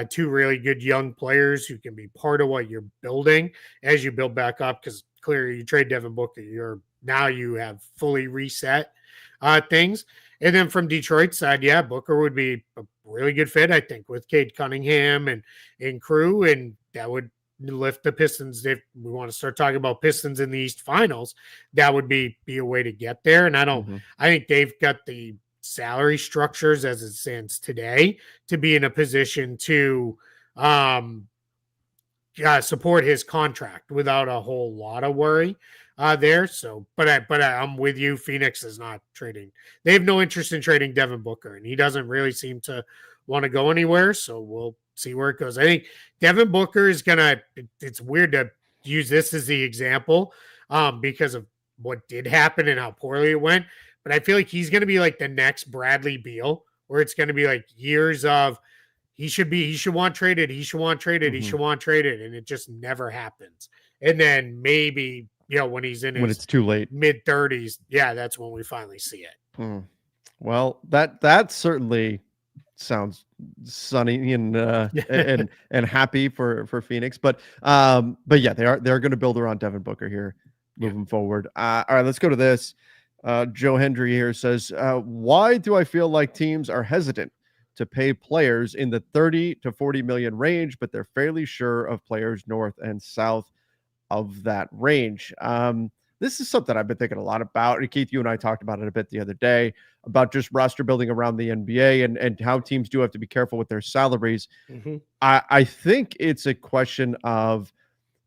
two really good young players who can be part of what you're building as you build back up. Because clearly, you trade Devin Booker, you have fully reset things. And then from Detroit's side, yeah, Booker would be a really good fit, I think, with Cade Cunningham and crew, and that would lift the Pistons. If we want to start talking about Pistons in the East Finals, that would be a way to get there. And I think they've got the salary structures as it stands today to be in a position to support his contract without a whole lot of worry there. So, but I'm with you. Phoenix is not trading. They have no interest in trading Devin Booker, and he doesn't really seem to want to go anywhere. So we'll see where it goes. I think Devin Booker is it's weird to use this as the example because of what did happen and how poorly it went. But I feel like he's going to be like the next Bradley Beal, where it's going to be like years of he should want traded, he should want traded, and it just never happens. And then maybe, when he's in it's too late, mid-30s, that's when we finally see it. Well, that certainly sounds sunny and and happy for Phoenix, but yeah, they're going to build around Devin Booker here moving forward. All right, let's go to this. Joe Hendry here says, why do I feel like teams are hesitant to pay players in the 30 to 40 million range, but they're fairly sure of players north and south of that range? This is something I've been thinking a lot about. And Keith, you and I talked about it a bit the other day about just roster building around the NBA and how teams do have to be careful with their salaries. I think it's a question of,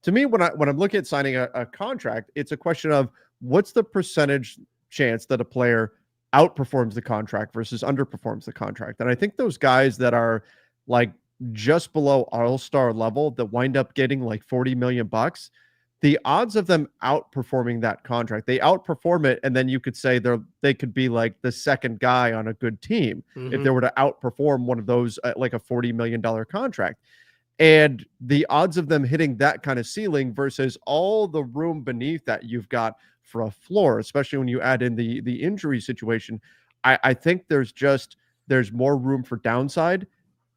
to me, when I'm looking at signing a contract, it's a question of what's the percentage chance that a player outperforms the contract versus underperforms the contract. And I think those guys that are like just below all-star level that wind up getting like 40 million bucks, the odds of them outperforming that contract, they outperform it. And then you could say they could be like the second guy on a good team if they were to outperform one of those like a $40 million contract. And the odds of them hitting that kind of ceiling versus all the room beneath that you've got for a floor, especially when you add in the injury situation, I think there's more room for downside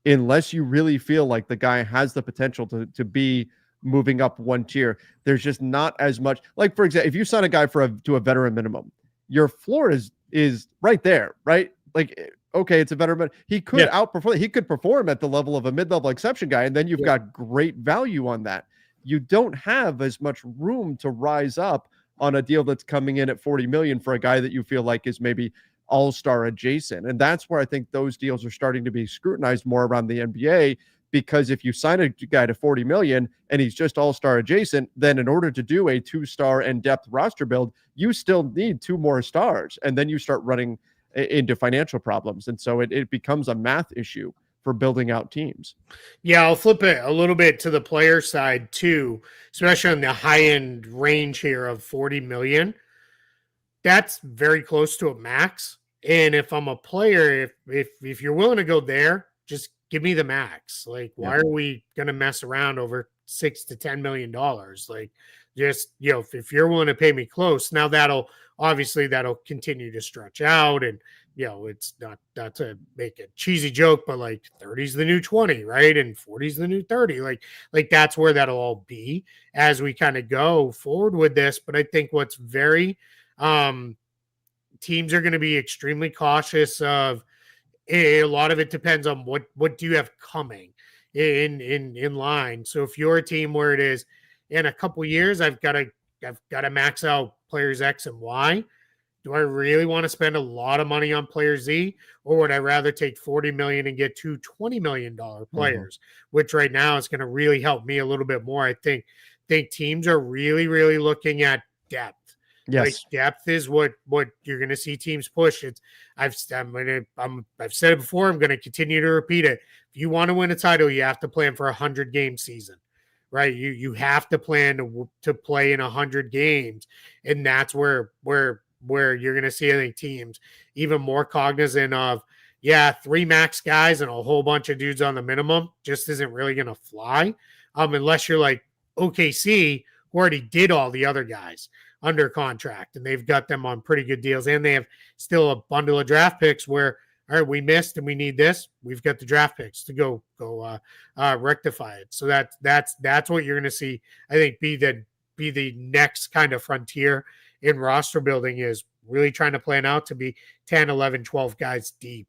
unless you really feel like the guy has the potential to be moving up one tier. There's just not as much. Like, for example, if you sign a guy to a veteran minimum, your floor is right there, right? Like, okay, it's a veteran, but he could outperform. He could perform at the level of a mid-level exception guy, and then you've got great value on that. You don't have as much room to rise up on a deal that's coming in at 40 million for a guy that you feel like is maybe all-star adjacent. And that's where I think those deals are starting to be scrutinized more around the NBA, because if you sign a guy to 40 million and he's just all-star adjacent, then in order to do a 2-star and depth roster build, you still need 2 more stars. And then you start running into financial problems. And so it becomes a math issue for building out teams. Yeah, I'll flip it a little bit to the player side too, especially on the high end range here of 40 million. That's very close to a max. And if I'm a player, if you're willing to go there, just give me the max. Like, why are we going to mess around over $6 to $10 million? Like, just, if you're willing to pay me close, now that'll continue to stretch out. And, it's not to make a cheesy joke, but like 30 is the new 20, right? And 40 is the new 30. Like that's where that'll all be as we kind of go forward with this. But I think what's very, teams are going to be extremely cautious of. A lot of it depends on what do you have coming in line. So if you're a team where it is in a couple years, I've got to max out players X and Y. Do I really want to spend a lot of money on player Z, or would I rather take 40 million and get 2 $20 million players, which right now is going to really help me a little bit more. I think teams are really, really looking at depth. Yes. Like, depth is what you're going to see teams push. I've said it before. I'm going to continue to repeat it. If you want to win a title, you have to plan for 100-game season, right? You have to plan to play in 100 games, and that's where you're going to see, I think, teams even more cognizant of, 3 max guys and a whole bunch of dudes on the minimum just isn't really going to fly, unless you're like OKC, who already did all the other guys under contract, and they've got them on pretty good deals, and they have still a bundle of draft picks where, all right, we missed and we need this. We've got the draft picks to go rectify it. So that's what you're going to see. I think be the next kind of frontier in roster building is really trying to plan out to be 10, 11, 12 guys deep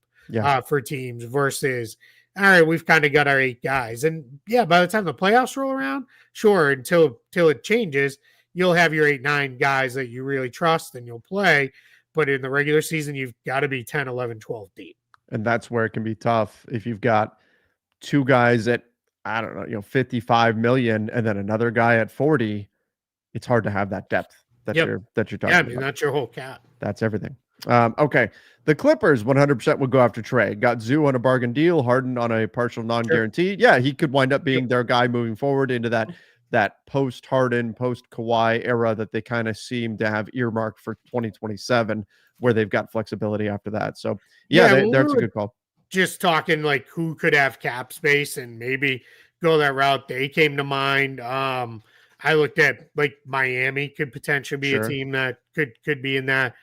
for teams versus, all right, we've kind of got our 8 guys. And yeah, by the time the playoffs roll around, sure, until it changes, you'll have your 8, 9 guys that you really trust and you'll play. But in the regular season, you've got to be 10, 11, 12 deep. And that's where it can be tough if you've got 2 guys at, I don't know, 55 million and then another guy at 40. It's hard to have that depth that you're talking about. Yeah, I mean, that's your whole cap. That's everything. Okay. The Clippers 100% would go after Trae. Got Zoo on a bargain deal, Harden on a partial non-guarantee. Sure. Yeah, he could wind up being their guy moving forward into that post-Harden, post-Kawhi era that they kind of seem to have earmarked for 2027, where they've got flexibility after that. So, that's a good call. Just talking like who could have cap space and maybe go that route. They came to mind. I looked at like Miami could potentially be a team that could be in that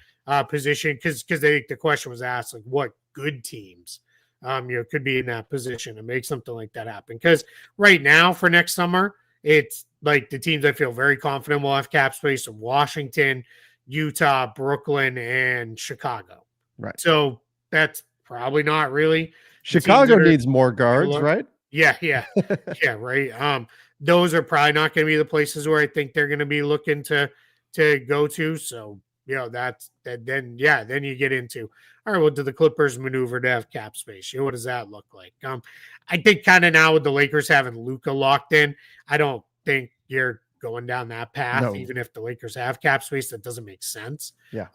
position because I think the question was asked like what good teams could be in that position and make something like that happen. Because right now for next summer, it's like the teams I feel very confident will have cap space of Washington, Utah, Brooklyn, and Chicago. Right. So that's probably not really. Chicago needs more guards, right? Yeah, right. Those are probably not going to be the places where I think they're going to be looking to go to. So, then you get into, all right, well, do the Clippers maneuver to have cap space? What does that look like? I think kind of now with the Lakers having Luka locked in, I don't think you're going down that path. No. Even if the Lakers have cap space, that doesn't make sense. Yeah.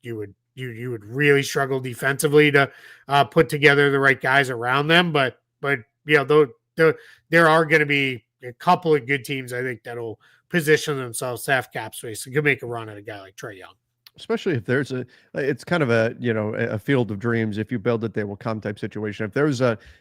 You would really struggle defensively to put together the right guys around them. But there are going to be a couple of good teams, I think, that'll position themselves to have cap space and could make a run at a guy like Trae Young. Especially if it's kind of a field of dreams. If you build it, they will come type situation.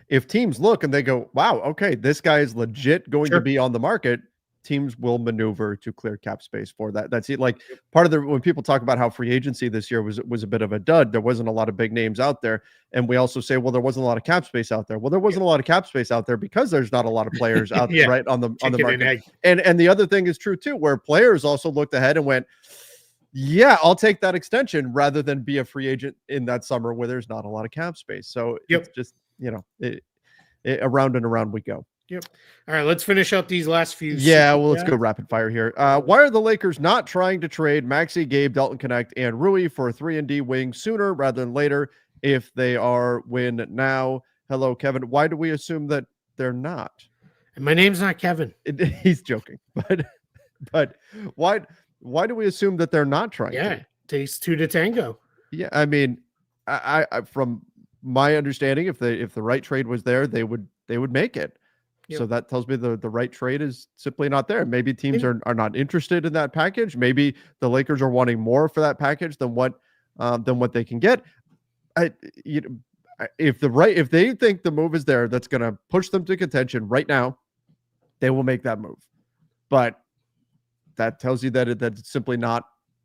If teams look and they go, wow, okay, this guy is legit going to be on the market, teams will maneuver to clear cap space for that. That's it. Like part of when people talk about how free agency this year was a bit of a dud, there wasn't a lot of big names out there. And we also say, well, there wasn't a lot of cap space out there. Well, there wasn't a lot of cap space out there because there's not a lot of players out there, right, on the market. And the other thing is true too, where players also looked ahead and went, yeah, I'll take that extension rather than be a free agent in that summer where there's not a lot of cap space. So it's just, around and around we go. Yep. All right, let's finish up these last few. Yeah, well, let's go rapid fire here. Why are the Lakers not trying to trade Maxey, Gabe, Dalton Connect, and Rui for a 3-and-D wing sooner rather than later if they are win now? Hello, Kevin. Why do we assume that they're not? And my name's not Kevin. He's joking, but why do we assume that they're not trying? Yeah, it takes 2 to tango. Yeah, I mean, I from my understanding, if the right trade was there, they would make it. Yep. So that tells me the right trade is simply not there. Maybe teams are not interested in that package. Maybe the Lakers are wanting more for that package than what they can get. If they think the move is there, that's going to push them to contention right now, they will make that move. But that tells you that it's simply not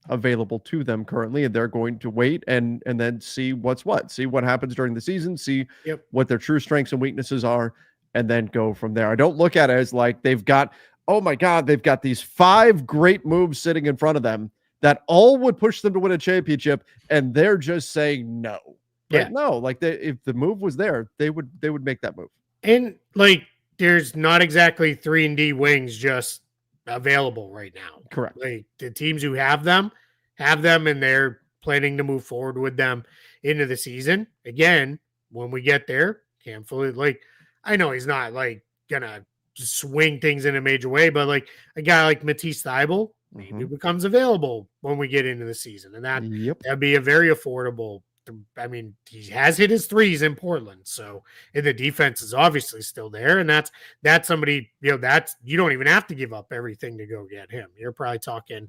available to them currently, and they're going to wait and then see see what happens during the season, see what their true strengths and weaknesses are, and then go from there. I don't look at it as like they've got these 5 great moves sitting in front of them that all would push them to win a championship, and they're just saying no. Right? No, like if the move was there, they would make that move. And like, there's not exactly 3-and-D wings just available right now. Correct. Like the teams who have them, and they're planning to move forward with them into the season. Again, when we get there, can't fully I know he's not like gonna swing things in a major way, but like a guy like Matisse Thybulle maybe becomes available when we get into the season, and that'd be a very affordable. I mean, he has hit his threes in Portland, so and the defense is obviously still there, and that's somebody that's you don't even have to give up everything to go get him. You're probably talking,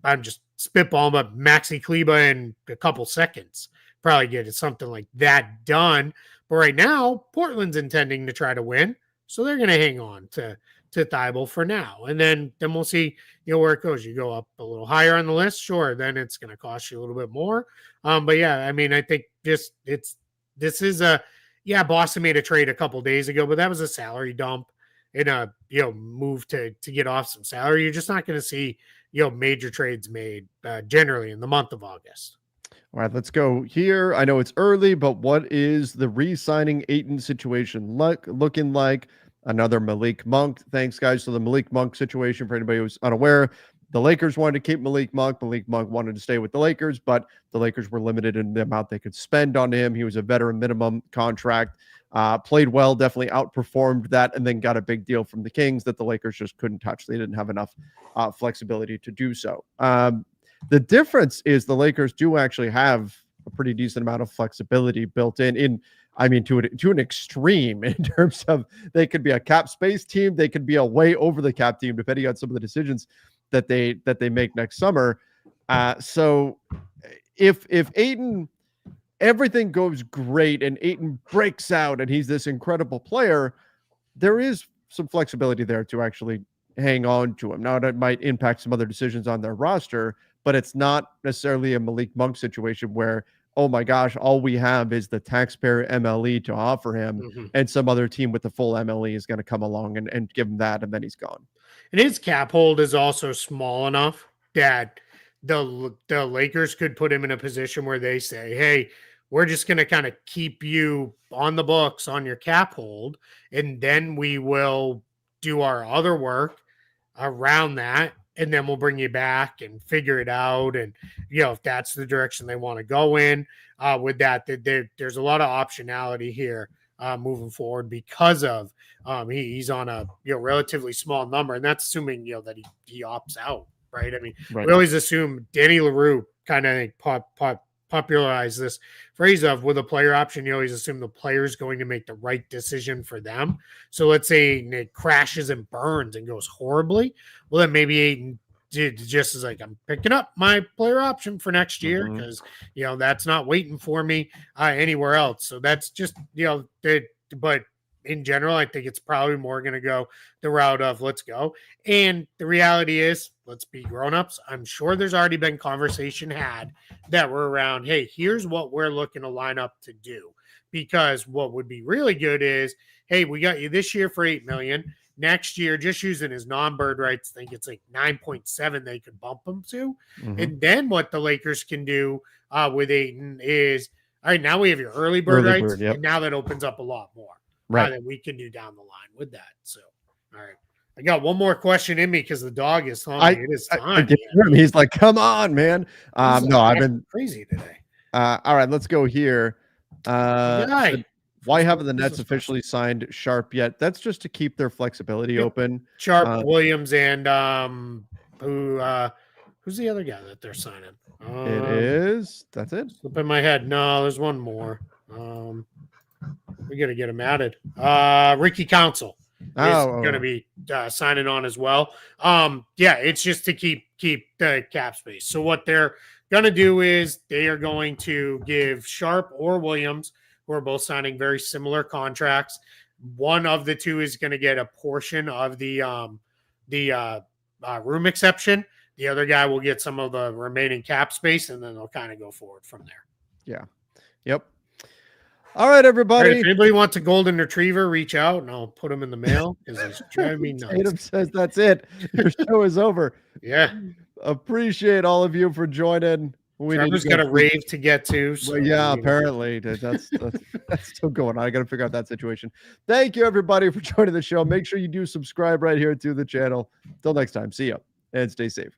I'm just spitballing, but Maxi Kleber in a couple seconds probably get something like that done. But right now, Portland's intending to try to win, so they're going to hang on to Thybulle for now, and then we'll see where it goes. You go up a little higher on the list, sure, then it's going to cost you a little bit more. But yeah, I mean, I think this is Boston made a trade a couple days ago, but that was a salary dump and a move to get off some salary. You're just not going to see major trades made generally in the month of August. All right, let's go here. I know it's early, but what is the re-signing Ayton situation looking like? Another Malik Monk. Thanks, guys. So the Malik Monk situation, for anybody who's unaware, the Lakers wanted to keep Malik Monk. Malik Monk wanted to stay with the Lakers, but the Lakers were limited in the amount they could spend on him. He was a veteran minimum contract, played well, definitely outperformed that, and then got a big deal from the Kings that the Lakers just couldn't touch. They didn't have enough flexibility to do so. The difference is the Lakers do actually have a pretty decent amount of flexibility built in to an extreme in terms of they could be a cap space team. They could be a way over the cap team, depending on some of the decisions that they make next summer. So if Ayton, everything goes great and Ayton breaks out and he's this incredible player, there is some flexibility there to actually hang on to him. Now, that might impact some other decisions on their roster, but it's not necessarily a Malik Monk situation where, oh my gosh, all we have is the taxpayer MLE to offer him, and some other team with the full MLE is going to come along and give him that, and then he's gone. And his cap hold is also small enough that the Lakers could put him in a position where they say, hey, we're just going to kind of keep you on the books on your cap hold, and then we will do our other work around that, and then we'll bring you back and figure it out. And, if that's the direction they want to go in with that, there's a lot of optionality here moving forward because of he's on a relatively small number, and that's assuming that he opts out, right? I mean, right. We always assume Danny LaRue kind of popularized this phrase of with a player option, you always assume the player is going to make the right decision for them. So let's say it crashes and burns and goes horribly. Well, then maybe Ayton just is like, I'm picking up my player option for next year because, that's not waiting for me anywhere else. So that's just, but in general, I think it's probably more going to go the route of let's go. And the reality is, let's be grown-ups. I'm sure there's already been conversation had that were around, hey, here's what we're looking to line up to do. Because what would be really good is, hey, we got you this year for $8 million. Next year, just using his non-bird rights, I think it's like 9.7 they could bump him to. And then what the Lakers can do with Ayton is, all right, now we have your early bird rights, and now that opens up a lot more. That we can do down the line with that. So, all right. I got one more question in me because the dog is hungry. It is time. He's like, come on, man. I've been crazy today. All right, let's go here. Why haven't the Nets officially signed Sharp yet? That's just to keep their flexibility open. Sharp, Williams, and who's the other guy that they're signing? That's it. Slip in my head. No, there's one more. We got to get him added. Ricky Council is going to be signing on as well. It's just to keep the cap space. So what they're going to do is they are going to give Sharp or Williams, who are both signing very similar contracts. One of the two is going to get a portion of the room exception. The other guy will get some of the remaining cap space, and then they'll kind of go forward from there. Yeah. Yep. All right, everybody. If anybody wants a golden retriever, reach out and I'll put him in the mail because he's driving me nuts. Tatum says that's it. Your show is over. Yeah. Appreciate all of you for joining. Trevor's got a rave to get to. So apparently that's still going on. I got to figure out that situation. Thank you, everybody, for joining the show. Make sure you do subscribe right here to the channel. Till next time, see ya and stay safe.